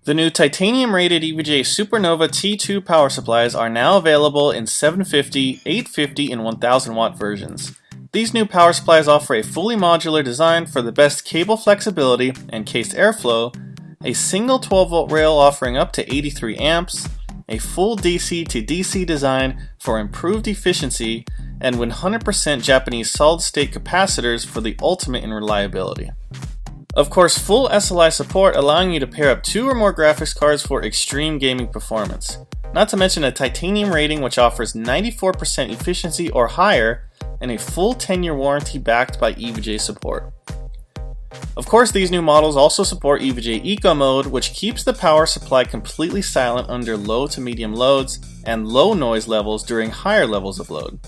The new titanium-rated EVGA Supernova T2 power supplies are now available in 750, 850, and 1000 watt versions. These new power supplies offer a fully modular design for the best cable flexibility and cased airflow, a single 12 volt rail offering up to 83 amps, a full DC to DC design for improved efficiency, and 100% Japanese solid-state capacitors for the ultimate in reliability. Of course, full SLI support allowing you to pair up 2 or more graphics cards for extreme gaming performance. Not to mention a titanium rating which offers 94% efficiency or higher, and a full 10-year warranty backed by EVGA support. Of course, these new models also support EVGA Eco Mode, which keeps the power supply completely silent under low to medium loads and low noise levels during higher levels of load.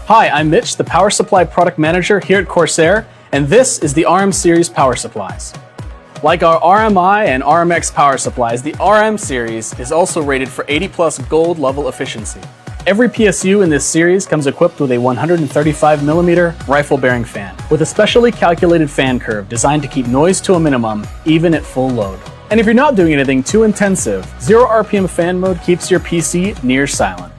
Hi, I'm Mitch, the Power Supply Product Manager here at Corsair, and this is the RM Series Power Supplies. Like our RMI and RMX power supplies, the RM Series is also rated for 80+ gold level efficiency. Every PSU in this series comes equipped with a 135mm rifle bearing fan, with a specially calculated fan curve designed to keep noise to a minimum, even at full load. And if you're not doing anything too intensive, 0 RPM fan mode keeps your PC near silent.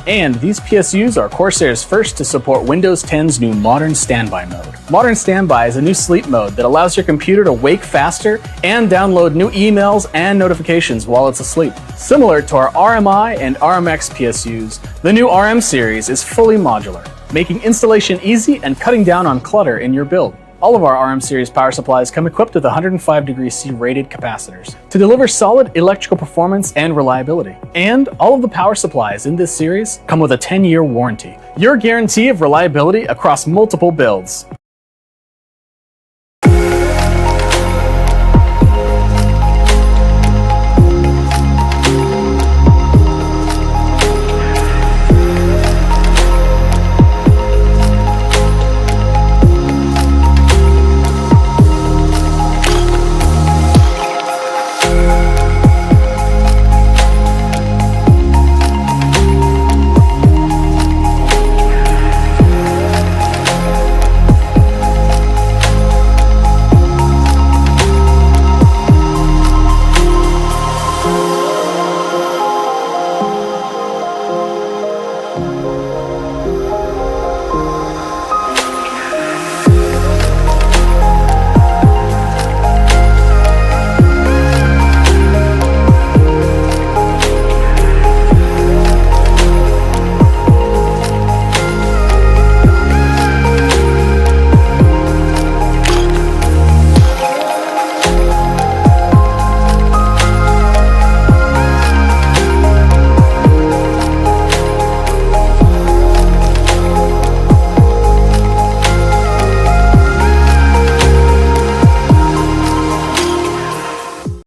And these PSUs are Corsair's first to support Windows 10's new Modern Standby mode. Modern Standby is a new sleep mode that allows your computer to wake faster and download new emails and notifications while it's asleep. Similar to our RMI and RMX PSUs, the new RM series is fully modular, making installation easy and cutting down on clutter in your build. All of our RM series power supplies come equipped with 105°C rated capacitors to deliver solid electrical performance and reliability. And all of the power supplies in this series come with a 10-year warranty, your guarantee of reliability across multiple builds.